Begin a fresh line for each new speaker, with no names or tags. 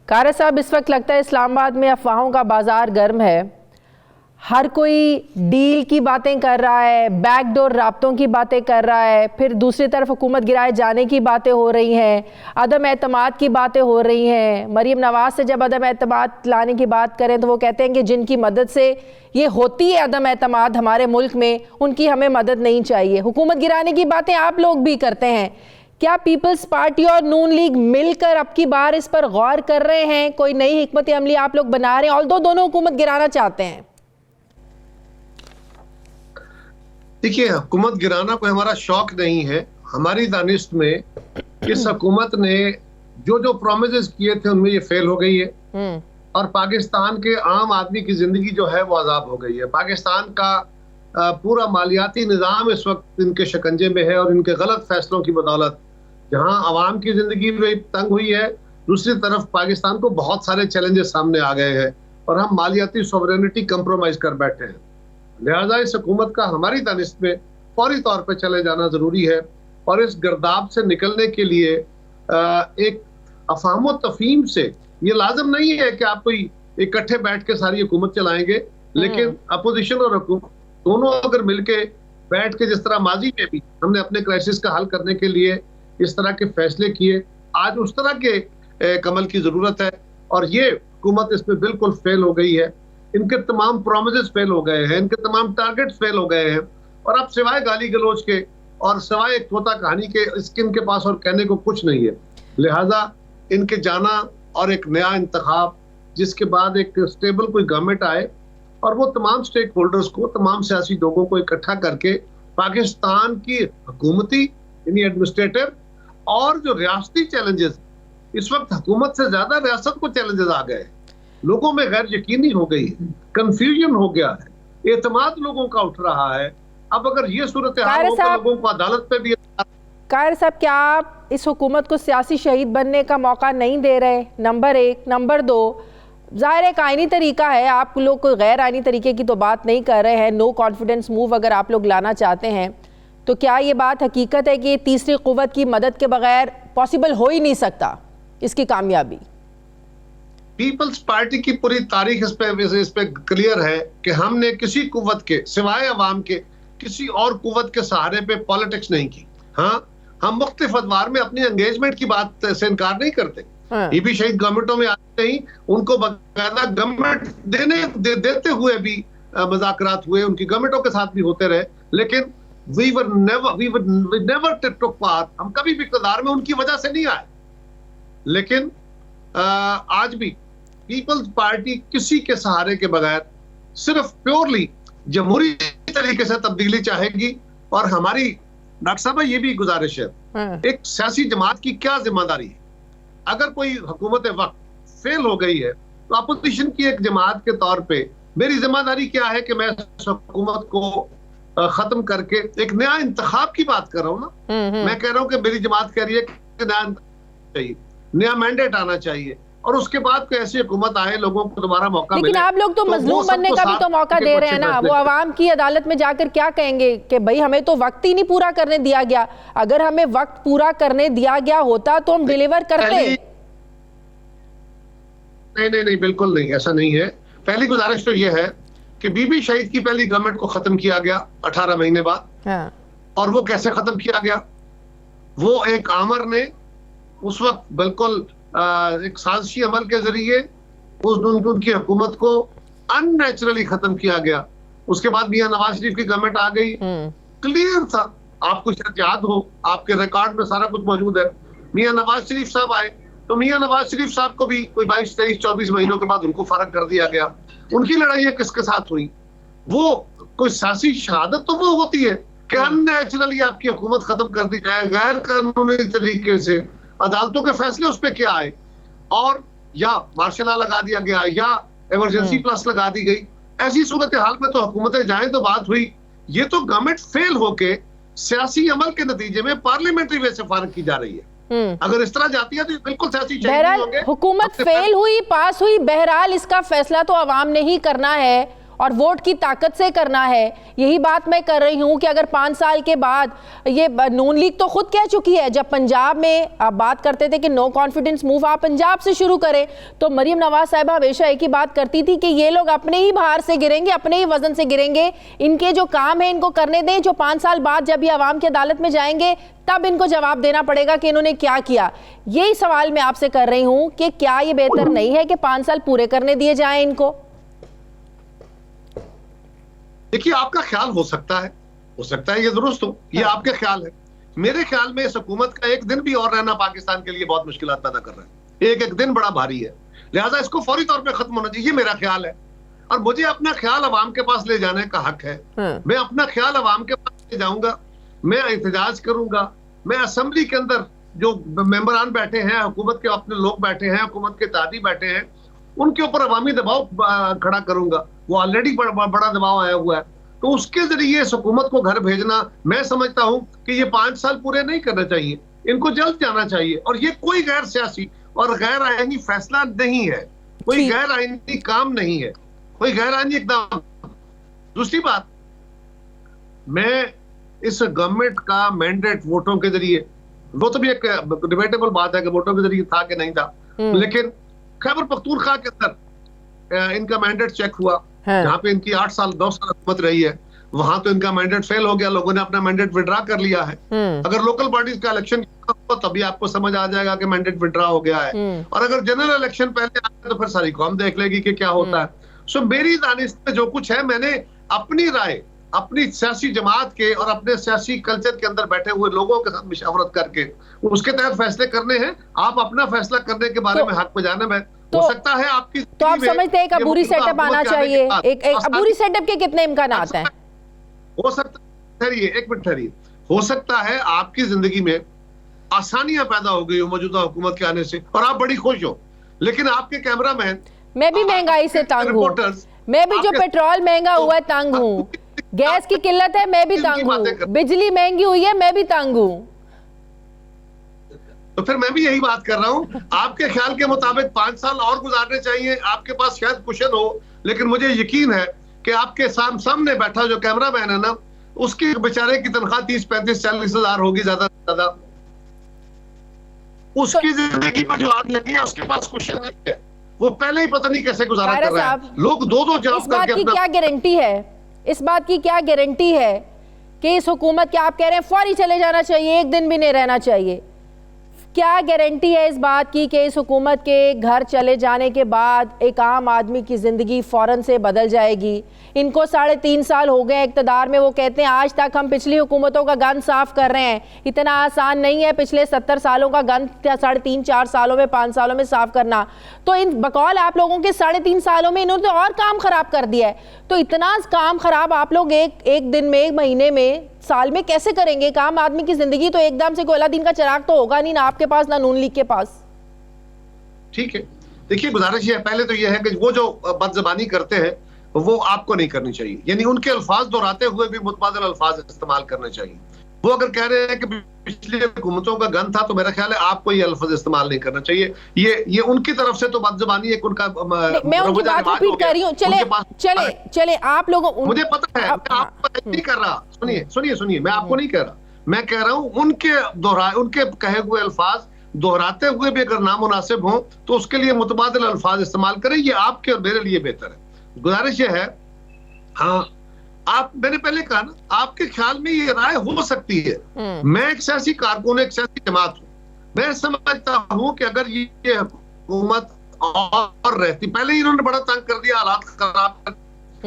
کارا صاحب، اس وقت لگتا ہے اسلام آباد میں افواہوں کا بازار گرم ہے. ہر کوئی ڈیل کی باتیں کر رہا ہے، بیک ڈور رابطوں کی باتیں کر رہا ہے، پھر دوسری طرف حکومت گرائے جانے کی باتیں ہو رہی ہیں، عدم اعتماد کی باتیں ہو رہی ہیں. مریم نواز سے جب عدم اعتماد لانے کی بات کریں تو وہ کہتے ہیں کہ جن کی مدد سے یہ ہوتی ہے عدم اعتماد ہمارے ملک میں، ان کی ہمیں مدد نہیں چاہیے. حکومت گرانے کی باتیں آپ لوگ بھی کرتے ہیں. کیا پیپلز پارٹی اور نون لیگ مل کر اب کی بار اس پر غور کر رہے ہیں؟ کوئی نئی حکمت عملی آپ لوگ بنا رہے ہیں؟ اور دونوں حکومت گرانا چاہتے ہیں.
دیکھیے، حکومت گرانا کوئی ہمارا شوق نہیں ہے. ہماری دانست میں اس حکومت نے جو پرومیسز کیے تھے ان میں یہ فیل ہو گئی ہے، اور پاکستان کے عام آدمی کی زندگی جو ہے وہ عذاب ہو گئی ہے. پاکستان کا پورا مالیاتی نظام اس وقت ان کے شکنجے میں ہے، اور ان کے غلط فیصلوں کی بدولت جہاں عوام کی زندگی بھی تنگ ہوئی ہے، دوسری طرف پاکستان کو بہت سارے چیلنجز سامنے آ گئے ہیں، اور ہم مالیاتی سوورینٹی کمپرومائز کر بیٹھے ہیں. لہٰذا اس حکومت کا ہماری دانست میں فوری طور پہ چلے جانا ضروری ہے، اور اس گرداب سے نکلنے کے لیے ایک افہام و تفہیم سے یہ لازم نہیں ہے کہ آپ کوئی اکٹھے بیٹھ کے ساری حکومت چلائیں گے، لیکن اپوزیشن اور حکومت دونوں اگر مل کے بیٹھ کے، جس طرح ماضی میں بھی ہم نے اپنے کرائسس کا حل کرنے کے لیے اس طرح کے فیصلے کیے، آج اس طرح کے عمل کی ضرورت ہے. اور یہ حکومت اس میں بالکل فیل ہو گئی ہے. ان کے تمام پرومیسز فیل ہو گئے ہیں، ان کے تمام ٹارگٹ فیل ہو گئے ہیں، اور اب سوائے گالی گلوچ کے اور سوائے ایک طوطا کہانی کے ان کے پاس اور کہنے کو کچھ نہیں ہے. لہٰذا ان کے جانا اور ایک نیا انتخاب، جس کے بعد ایک سٹیبل کوئی گورنمنٹ آئے اور وہ تمام سٹیک ہولڈرز کو، تمام سیاسی لوگوں کو اکٹھا کر کے پاکستان کی حکومتی یعنی ایڈمنسٹریٹو اور جو ریاستی چیلنجز، اس وقت حکومت سے زیادہ ریاست کو چیلنجز آ گئے ہیں. لوگوں میں غیر یقینی ہو گئی ہے، کنفیوژن ہو گیا ہے، اعتماد لوگوں کا اٹھ رہا ہے. اب اگر یہ صورتحال ہو تو لوگوں کو عدالت پہ بھی.
قاہر صاحب، کیا آپ اس حکومت کو سیاسی شہید بننے کا موقع نہیں دے رہے؟ نمبر ایک. نمبر دو، ظاہر ایک آئینی طریقہ ہے، آپ لوگ کوئی غیر آئینی طریقے کی تو بات نہیں کر رہے ہیں. نو کانفیڈنس موو اگر آپ لوگ لانا چاہتے ہیں تو کیا یہ بات حقیقت ہے کہ تیسری قوت کی مدد کے بغیر پاسبل ہو ہی نہیں سکتا اس کی کامیابی؟
پیپلز پارٹی کی پوری تاریخ اس پہ کلیئر ہے کہ ہم نے کسی قوت کے سوائے عوام کے کسی اور قوت کے سہارے پہ پالیٹکس نہیں کی. ہاں، ہم مختلف ادوار میں اپنی انگیجمنٹ کی بات سے انکار نہیں کرتے. یہ بھی شہید گورنمنٹوں میں آتے نہیں، ان کو باقاعدہ گورنمنٹ دیتے ہوئے بھی مذاکرات ہوئے، ان کی گورنمنٹوں کے ساتھ بھی ہوتے رہے، لیکن we never took part. ہم کبھی بھی اقتدار میں ان کی وجہ سے نہیں آئے. لیکن آج بھی پیپلز پارٹی کسی کے سہارے کے بغیر صرف پیورلی جمہوری طریقے سے تبدیلی چاہے گی. اور ہماری ڈاکٹر صاحب یہ بھی گزارش ہے، ایک سیاسی جماعت کی کیا ذمہ داری ہے؟ اگر کوئی حکومت وقت فیل ہو گئی ہے تو اپوزیشن کی ایک جماعت کے طور پہ میری ذمہ داری کیا ہے کہ میں اس حکومت کو ختم کر کے ایک نیا انتخاب کی بات کر رہا ہوں نا. میں کہہ رہا ہوں کہ میری جماعت کہہ رہی ہے کہ نیا چاہیے، نیا مینڈیٹ آنا چاہیے، اور اس کے بعد کوئی ایسی حکومت آئے، لوگوں کو دوبارہ موقع ملے.
لیکن آپ لوگ تو مظلوم بننے کا بھی تو موقع دے رہے ہیں نا. وہ عوام کی عدالت میں جا کر کیا کہیں گے کہ بھائی ہمیں تو وقت ہی نہیں پورا کرنے دیا گیا. اگر ہمیں وقت پورا کرنے دیا گیا ہوتا تو ہم ڈیلیور کرتے.
نہیں، بالکل نہیں، ایسا نہیں ہے. پہلی گزارش تو یہ ہے کہ بی بی شہید کی پہلی گورنمنٹ کو ختم کیا گیا 18 مہینے بعد. اور وہ کیسے ختم کیا گیا؟ وہ ایک آمر نے اس وقت بالکل ایک سازشی عمل کے ذریعے ان کی حکومت کو ان نیچرلی ختم کیا گیا. اس کے بعد میاں نواز شریف کی گورنمنٹ آ گئی. کلیئر تھا، آپ کو شاید یاد ہو، آپ کے ریکارڈ میں سارا کچھ موجود ہے. میاں نواز شریف صاحب آئے تو میاں نواز شریف صاحب کو بھی کوئی 22, 23, 24 مہینوں کے بعد ان کو فارغ کر دیا گیا. ان کی لڑائیاں کس کے ساتھ ہوئی؟ وہ کوئی سیاسی شہادت تو وہ ہوتی ہے کہ ان نیچرلی آپ کی حکومت ختم کر دی جائے غیر قانونی طریقے سے. عدالتوں کے فیصلے اس پہ کیا آئے، اور یا مارشل لا لگا دیا گیا یا ایمرجنسی پلس لگا دی گئی. ایسی صورتحال میں تو حکومتیں جائیں تو بات ہوئی. یہ تو گورنمنٹ فیل ہو کے سیاسی عمل کے نتیجے میں پارلیمنٹری وے سے فارغ کی جا رہی ہے. اگر اس طرح جاتی ہے تو بالکل سیاسی
بہرحال حکومت فیل ہوئی، پاس ہوئی، بہرحال اس کا فیصلہ تو عوام نے ہی کرنا ہے. اور ووٹ کی طاقت سے کرنا ہے. یہی بات میں کر رہی ہوں کہ اگر 5 سال کے بعد یہ نون لیگ تو خود کہہ چکی ہے, جب پنجاب میں آپ بات کرتے تھے کہ نو کانفیڈنس موو آپ پنجاب سے شروع کریں, تو مریم نواز صاحبہ ہمیشہ ایک ہی بات کرتی تھی کہ یہ لوگ اپنے ہی بھار سے گریں گے, اپنے ہی وزن سے گریں گے, ان کے جو کام ہے ان کو کرنے دیں, جو 5 سال بعد جب یہ عوام کی عدالت میں جائیں گے تب ان کو جواب دینا پڑے گا کہ انہوں نے کیا کیا. یہی سوال میں آپ سے کر رہی ہوں کہ کیا یہ بہتر نہیں ہے کہ 5 سال پورے کرنے دیے جائیں ان کو؟
دیکھیے آپ کا خیال ہو سکتا ہے یہ درست ہو, یہ آپ کے خیال ہے. میرے خیال میں اس حکومت کا ایک دن بھی اور رہنا پاکستان کے لیے بہت مشکلات پیدا کر رہا ہے. ایک دن بڑا بھاری ہے, لہٰذا اس کو فوری طور پہ ختم ہونا چاہیے, یہ میرا خیال ہے. اور مجھے اپنا خیال عوام کے پاس لے جانے کا حق ہے. میں اپنا خیال عوام کے پاس لے جاؤں گا, میں احتجاج کروں گا, میں اسمبلی کے اندر جو ممبران بیٹھے ہیں, حکومت کے اپنے لوگ بیٹھے ہیں, حکومت کے اتحادی بیٹھے ہیں, ان کے اوپر عوامی دباؤ کھڑا کروں گا. وہ آلریڈی بڑا دباؤ آیا ہوا ہے, تو اس کے ذریعے اس حکومت کو گھر بھیجنا, میں سمجھتا ہوں کہ یہ 5 سال پورے نہیں کرنا چاہیے, ان کو جلد جانا چاہیے. اور یہ کوئی غیر سیاسی اور غیر آئینی فیصلہ نہیں ہے, کوئی غیر آئینی کام نہیں ہے, کوئی غیر آئینی اقدام. دوسری بات, میں اس گورنمنٹ کا مینڈیٹ ووٹوں کے ذریعے, وہ تو بھی ایک ڈیبیٹیبل بات ہے کہ ووٹوں کے ذریعے تھا کہ نہیں تھا, لیکن خیبر پختونخوا کے اندر ان کا مینڈیٹ چیک ہوا, جہاں پہ ان کی 8 سال 2 سال حکومت رہی ہے, وہاں تو ان کا مینڈیٹ فیل ہو گیا, لوگوں نے اپنا مینڈیٹ وڈرا کر لیا ہے. اگر لوکل پارٹیز کا الیکشن ہو تبھی آپ کو سمجھ آ جائے گا کہ مینڈیٹ وڈرا ہو گیا ہے, اور اگر جنرل الیکشن پہلے آئے تو پھر ساری قوم دیکھ لے گی کہ کیا ہوتا ہے. سو میری دانست میں جو کچھ ہے, میں نے اپنی رائے اپنی سیاسی جماعت کے اور اپنے سیاسی کلچر کے اندر بیٹھے ہوئے لوگوں کے ساتھ مشاورت کر کے اس کے تحت فیصلے کرنے ہیں. آپ اپنا فیصلہ کرنے کے بارے میں حق پہ جانب ہے. ہو سکتا ہے آپ کی,
تو آپ سمجھتے ہیں ایک عبوری سیٹ اپ آنا چاہیے, ایک عبوری سیٹ اپ کے کتنے امکانات ہیں؟
ہو سکتا ہے, ایک منٹ ٹھہریے, ہو سکتا ہے آپ کی زندگی میں آسانیاں پیدا ہو گئی ہو موجودہ حکومت کے آنے سے اور آپ بڑی خوش ہو, لیکن آپ کے کیمرہ مین,
میں بھی مہنگائی سے تنگ ہوں, میں بھی جو پیٹرول مہنگا ہوا ہے تنگ ہوں, گیس کی قلت ہے میں بھی تنگ ہوں, بجلی مہنگی ہوئی ہے میں بھی تنگ ہوں.
تو پھر میں بھی یہی بات کر رہا ہوں, آپ کے خیال کے مطابق 5 سال اور گزارنے چاہیے, آپ کے پاس شاید کوشن ہو, لیکن مجھے یقین ہے کہ آپ کے سامنے بیٹھا جو کیمرہ مین ہے نا, اس کی بیچارے کی تنخواہ 30 35 40 ہزار ہوگی زیادہ سے زیادہ. اس کی زندگی میں جو آگ لگی ہے اس کے پاس کوشن نہیں ہے, وہ پہلے ہی پتہ نہیں کیسے گزارا کر رہا ہے. لوگ 2 جاب کر کے
اپنا, کیا گارنٹی ہے, اس بات کی کیا گارنٹی ہے کہ اس حکومت کے, آپ کہہ رہے ہیں فوری چلے جانا چاہیے, ایک دن بھی نہیں رہنا چاہیے, کیا گارنٹی ہے اس بات کی کہ اس حکومت کے گھر چلے جانے کے بعد ایک عام آدمی کی زندگی فوراً سے بدل جائے گی؟ ان کو 3.5 سال ہو گئے اقتدار میں, وہ کہتے ہیں آج تک ہم پچھلی حکومتوں کا گند صاف کر رہے ہیں. اتنا آسان نہیں ہے پچھلے 70 سالوں کا گند 3.5-4 سالوں میں 5 سالوں میں صاف کرنا. تو ان بقول آپ لوگوں کے 3.5 سالوں میں انہوں نے اور کام خراب کر دیا ہے, تو اتنا کام خراب آپ لوگ ایک دن میں, ایک مہینے میں, سال میں کیسے کریں گے؟ عام آدمی کی زندگی تو ایک دم سے کوئی اللہ دین کا چراغ تو ہوگا نہیں, نہ آپ کے پاس نہ نون لیگ کے پاس.
ٹھیک ہے, دیکھیے گزارش یہ ہے, پہلے تو یہ ہے کہ وہ جو بد زبانی کرتے ہیں وہ آپ کو نہیں کرنی چاہیے, یعنی ان کے الفاظ دہراتے ہوئے بھی متبادل الفاظ استعمال کرنے چاہیے. وہ اگر کہہ رہے ہیں کہ پچھلی حکومتوں کا گند تھا, تو میرا خیال ہے آپ کو یہ الفاظ استعمال نہیں کرنا چاہیے. یہ ان کی طرف سے تو بد زبانی ایک ان کا,
میں ان کی بات ریپیٹ کر رہی ہوں. چلے آپ لوگوں,
مجھے پتہ ہے, میں آپ کو نہیں کر رہا, سنیے, میں آپ کو نہیں کہہ رہا, میں کہہ رہا ہوں ان کے کہے ہوئے الفاظ دہراتے ہوئے بھی اگر نامناسب ہوں تو اس کے لیے متبادل الفاظ استعمال کریں, یہ آپ کے اور میرے لیے بہتر ہے. گزارش یہ ہے, ہاں آپ, میں نے پہلے کہا نا, آپ کے خیال میں یہ رائے ہو سکتی ہے. میں ایک سیاسی کارکن, ایک سیاسی جماعت ہوں, میں سمجھتا ہوں کہ اگر یہ حکومت اور رہتی, پہلے ہی انہوں نے بڑا تنگ کر دیا, حالات خراب کر